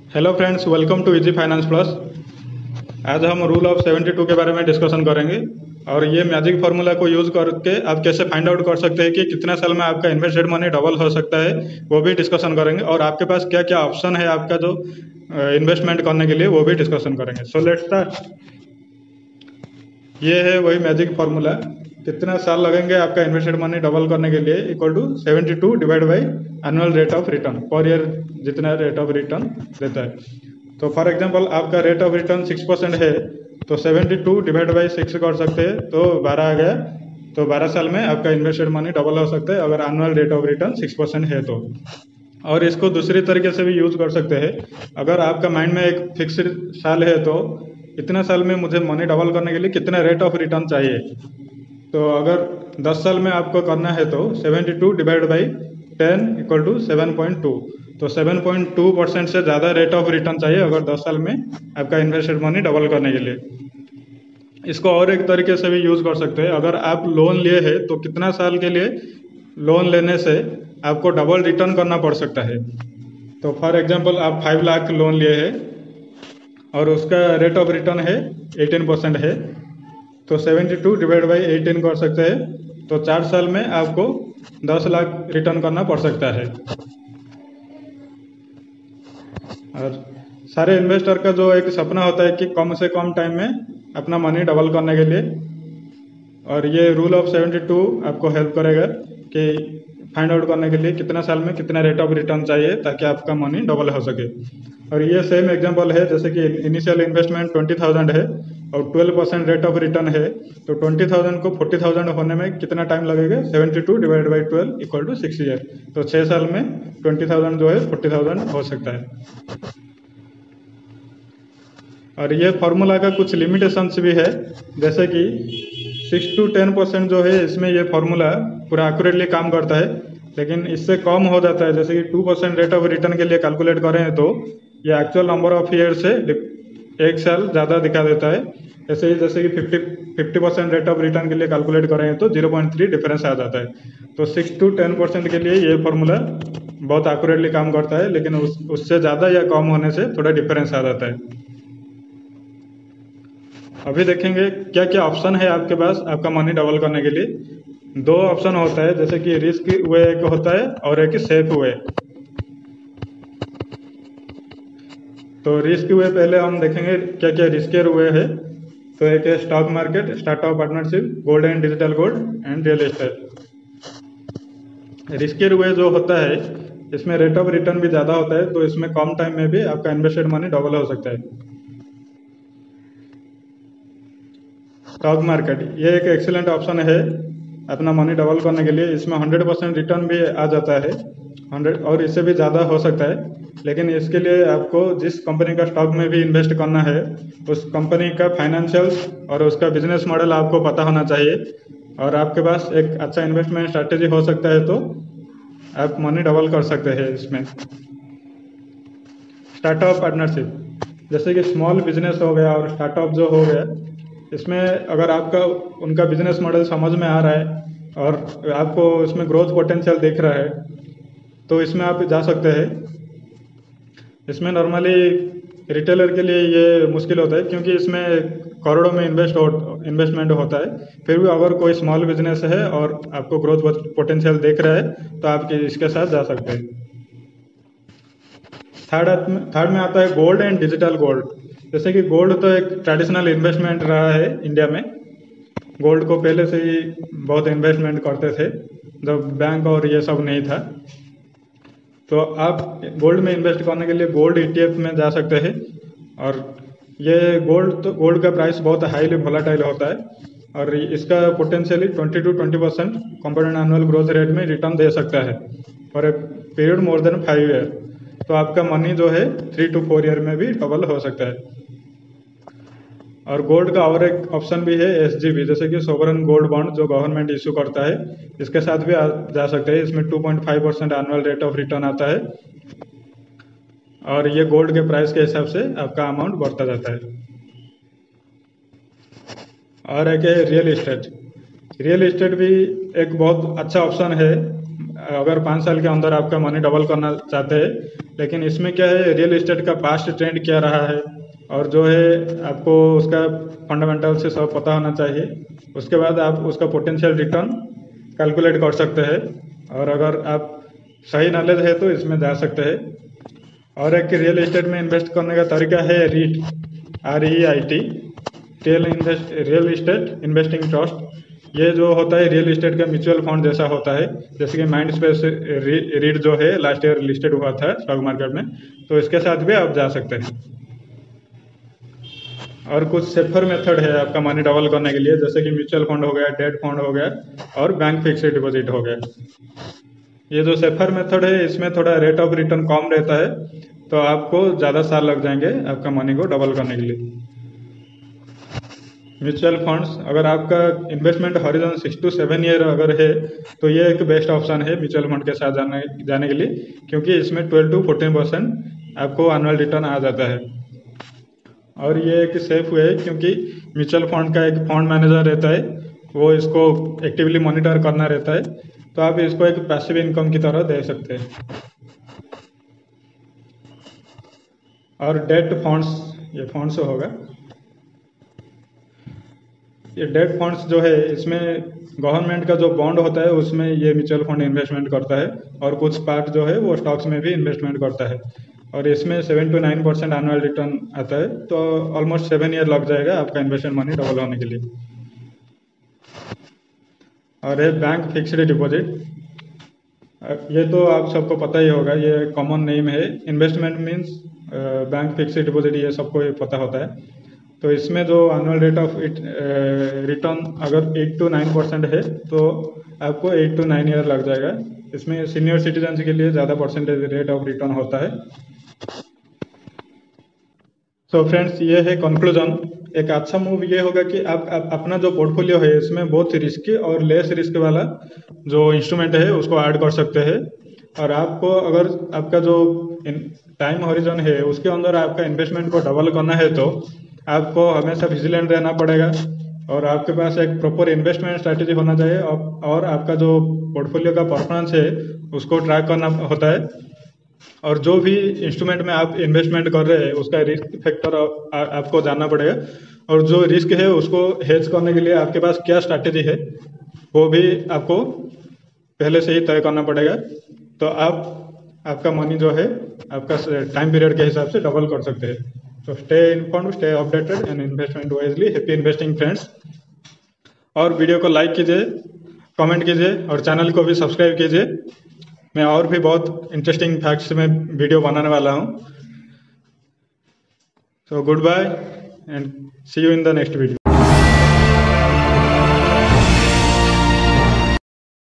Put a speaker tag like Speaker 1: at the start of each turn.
Speaker 1: Hello friends, welcome to easy finance plus. आज हम rule of 72 के बारे में डिस्कशन करेंगे और ये मैजिक फार्मूला को यूज़ करके आप कैसे फाइंड आउट कर सकते हैं कि कितने साल में आपका इन्वेस्टेड मनी डबल हो सकता है, वो भी डिस्कशन करेंगे। और आपके पास क्या क्या ऑप्शन है आपका जो इन्वेस्टमेंट करने के लिए, वो भी डिस्कशन करेंगे। So let's start. ये है वही मैजिक फार्मूला, कितना साल लगेंगे आपका इन्वेस्टेड मनी डबल करने के लिए, equal to 72 divide by annual rate of return per year, जितना रेट ऑफ रिटर्न देता है। तो फॉर एग्जांपल आपका रेट ऑफ रिटर्न 6% है, तो 72 डिवाइड बाई 6 कर सकते हैं, तो 12 आ गया। तो 12 साल में आपका इन्वेस्टेड मनी डबल हो सकता है अगर एनुअल रेट ऑफ रिटर्न 6% है तो। और इसको दूसरी तरीके से भी यूज़ कर सकते हैं। अगर आपका माइंड में एक फिक्स्ड साल है, तो इतना साल में मुझे मनी डबल करने के लिए कितना रेट ऑफ रिटर्न चाहिए, तो अगर 10 साल में आपको करना है तो 72 डिवाइड बाई 10 इक्वल टू 7.2। तो 7.2% से ज़्यादा रेट ऑफ रिटर्न चाहिए अगर 10 साल में आपका इन्वेस्टेड मनी डबल करने के लिए। इसको और एक तरीके से भी यूज़ कर सकते हैं। अगर आप लोन लिए हैं तो कितना साल के लिए लोन लेने से आपको डबल रिटर्न करना पड़ सकता है। तो फॉर एग्जांपल आप 5 लाख लोन लिए हैं और उसका रेट ऑफ रिटर्न है 18% है, तो 72 डिवाइड बाई 18 कर सकते हैं। तो 4 साल में आपको 10 लाख रिटर्न करना पड़ सकता है। और सारे इन्वेस्टर का जो एक सपना होता है कि कम से कम टाइम में अपना मनी डबल करने के लिए, और ये रूल ऑफ 72 आपको हेल्प करेगा कि फाइंड आउट करने के लिए कितना साल में कितना रेट ऑफ रिटर्न चाहिए ताकि आपका मनी डबल हो सके। और ये सेम एग्जांपल है, जैसे कि इनिशियल इन्वेस्टमेंट 20,000 है और 12% रेट ऑफ रिटर्न है, तो 20,000 को 40,000 होने में कितना टाइम लगेगा, 72 divide by 12 equal to 6 year. तो 6 साल में 20,000 जो है 40,000 हो सकता है। और ये फार्मूला का कुछ लिमिटेशंस भी है, जैसे कि 6 to 10% जो है इसमें ये फार्मूला पूरा एक्यूरेटली काम करता है, लेकिन इससे कम हो जाता है। जैसे कि 2% रेट ऑफ रिटर्न के लिए कैलकुलेट करें तो ये एक्चुअल नंबर ऑफ ईयर से 1 साल ज़्यादा दिखा देता है। जैसे कि 50% रेट ऑफ रिटर्न के लिए कैलकुलेट करें तो 0.3 डिफरेंस आ जाता है। तो 6 to 10% के लिए ये फार्मूला बहुत एक्यूरेटली काम करता है, लेकिन उससे ज़्यादा या कम होने से थोड़ा डिफरेंस आ जाता है। अभी देखेंगे क्या क्या ऑप्शन है आपके पास आपका मनी डबल करने के लिए। 2 ऑप्शन होता है, जैसे कि रिस्क वे एक होता है और एक सेफ वे। तो रिस्क वे पहले हम देखेंगे क्या क्या रिस्कियर वे है। तो एक है stock market, startup partnership, gold and digital gold and real estate. Riskier way जो होता है इसमें रेट ऑफ रिटर्न भी ज़्यादा होता है, तो इसमें कम टाइम में भी आपका इन्वेस्टेड मनी डबल हो सकता है। स्टॉक मार्केट ये एक एक्सीलेंट ऑप्शन है अपना मनी डबल करने के लिए। इसमें 100% रिटर्न भी आ जाता है, 100 और इससे भी ज़्यादा हो सकता है। लेकिन इसके लिए आपको जिस कंपनी का स्टॉक में भी इन्वेस्ट करना है उस कंपनी का फाइनेंशियल्स और उसका बिजनेस मॉडल आपको पता होना चाहिए, और आपके पास एक अच्छा इन्वेस्टमेंट स्ट्रैटेजी हो सकता है, तो आप मनी डबल कर सकते हैं इसमें। स्टार्टअप पार्टनरशिप, जैसे कि स्मॉल बिजनेस हो गया और स्टार्टअप जो हो गया, इसमें अगर आपका उनका बिजनेस मॉडल समझ में आ रहा है और आपको इसमें ग्रोथ पोटेंशियल दिख रहा है, तो इसमें आप जा सकते हैं। इसमें नॉर्मली रिटेलर के लिए ये मुश्किल होता है, क्योंकि इसमें करोड़ों में इन्वेस्टमेंट होता है। फिर भी अगर कोई स्मॉल बिजनेस है और आपको ग्रोथ पोटेंशियल देख रहा है तो आप इसके साथ जा सकते हैं। थर्ड में आता है गोल्ड एंड डिजिटल गोल्ड। जैसे कि गोल्ड तो एक ट्रेडिशनल इन्वेस्टमेंट रहा है इंडिया में। गोल्ड को पहले से ही बहुत इन्वेस्टमेंट करते थे जब बैंक और ये सब नहीं था। तो आप गोल्ड में इन्वेस्ट करने के लिए गोल्ड ETF में जा सकते हैं। और ये गोल्ड का प्राइस बहुत हाईली वोलेटाइल होता है, और इसका potentially 20 to 20% compound annual growth rate में रिटर्न दे सकता है for a period more than 5 year. तो आपका मनी जो है 3 to 4 ईयर में भी डबल हो सकता है। और गोल्ड का और एक ऑप्शन भी है SGB, जैसे कि सोवरन गोल्ड बॉन्ड जो गवर्नमेंट इशू करता है, इसके साथ भी जा सकते हैं। इसमें 2.5% एनुअल रेट ऑफ रिटर्न आता है, और ये गोल्ड के प्राइस के हिसाब से आपका अमाउंट बढ़ता जाता है। और एक है रियल इस्टेट। रियल इस्टेट भी एक बहुत अच्छा ऑप्शन है अगर 5 साल के अंदर आपका मनी डबल करना चाहते हैं, लेकिन इसमें क्या है, रियल इस्टेट का पास्ट ट्रेंड क्या रहा है और जो है आपको उसका फंडामेंटल से सब पता होना चाहिए। उसके बाद आप उसका पोटेंशियल रिटर्न कैलकुलेट कर सकते हैं, और अगर आप सही नॉलेज है तो इसमें जा सकते हैं। और एक रियल एस्टेट में इन्वेस्ट करने का तरीका है REIT, REIT, real estate investing trust. ये जो होता है रियल इस्टेट का म्यूचुअल फंड जैसा होता है, जैसे कि माइंड स्पेस REIT जो है लास्ट ईयर लिस्टेड हुआ था स्टॉक मार्केट में, तो इसके साथ भी आप जा सकते हैं। और कुछ सेफर मेथड है आपका मनी डबल करने के लिए, जैसे कि म्यूचुअल फंड हो गया, डेट फंड हो गया और बैंक फिक्स्ड डिपॉजिट हो गया। ये जो सेफर मेथड है इसमें थोड़ा रेट ऑफ रिटर्न कम रहता है, तो आपको ज़्यादा साल लग जाएंगे आपका मनी को डबल करने के लिए। म्यूचुअल फंड्स, अगर आपका इन्वेस्टमेंट हॉरिजॉन 6 to 7 ईयर अगर है तो ये एक बेस्ट ऑप्शन है म्यूचुअल फंड के साथ जाने के लिए, क्योंकि इसमें 12 to 14% आपको एनुअल रिटर्न आ जाता है। और ये एक सेफ वे है, क्योंकि म्यूचुअल फंड का एक फंड मैनेजर रहता है, वो इसको एक्टिवली मॉनिटर करना रहता है, तो आप इसको एक पैसिव इनकम की तरह दे सकते हैं। और डेट फंड्स, ये फंड्स होगा, ये डेट फंड्स जो है इसमें गवर्नमेंट का जो बॉन्ड होता है उसमें ये म्यूचुअल फंड इन्वेस्टमेंट करता है, और कुछ पार्ट जो है वो स्टॉक्स में भी इन्वेस्टमेंट करता है, और इसमें 7 to 9% एनुअल रिटर्न आता है। तो ऑलमोस्ट 7 ईयर लग जाएगा आपका इन्वेस्टमेंट मनी डबल होने के लिए। और है बैंक फिक्स्ड डिपॉजिट, ये तो आप सबको पता ही होगा, ये कॉमन नेम है। Investment means bank fixed deposit, ये सबको पता होता है। तो इसमें जो एनुअल रेट ऑफ रिटर्न अगर 8 to 9% है तो आपको 8 to 9 ईयर लग जाएगा। इसमें सीनियर सिटीजन के लिए ज़्यादा परसेंटेज रेट ऑफ रिटर्न होता है। सो फ्रेंड्स, ये है कंक्लूजन। एक अच्छा मूव ये होगा कि आप अपना जो पोर्टफोलियो है इसमें बहुत रिस्की और लेस रिस्क वाला जो इंस्ट्रूमेंट है उसको ऐड कर सकते हैं। और आपको अगर आपका जो टाइम हॉरिजन है उसके अंदर आपका इन्वेस्टमेंट को डबल करना है तो आपको हमेशा विजिलेंट रहना पड़ेगा, और आपके पास एक प्रॉपर इन्वेस्टमेंट स्ट्रैटेजी होना चाहिए, और आपका जो पोर्टफोलियो का परफॉर्मेंस है उसको ट्रैक करना होता है। और जो भी इंस्ट्रूमेंट में आप इन्वेस्टमेंट कर रहे हैं उसका रिस्क फैक्टर आपको जानना पड़ेगा, और जो रिस्क है उसको हेज करने के लिए आपके पास क्या स्ट्रैटेजी है वो भी आपको पहले से ही तय करना पड़ेगा। तो आपका मनी जो है आपका टाइम पीरियड के हिसाब से डबल कर सकते हैं। तो stay informed, stay updated and investment wisely. Happy investing friends. और वीडियो को लाइक कीजिए, कमेंट कीजिए और चैनल को भी सब्सक्राइब कीजिए। मैं और भी बहुत इंटरेस्टिंग फैक्ट्स में वीडियो बनाने वाला हूँ। So goodbye and see you in the next video.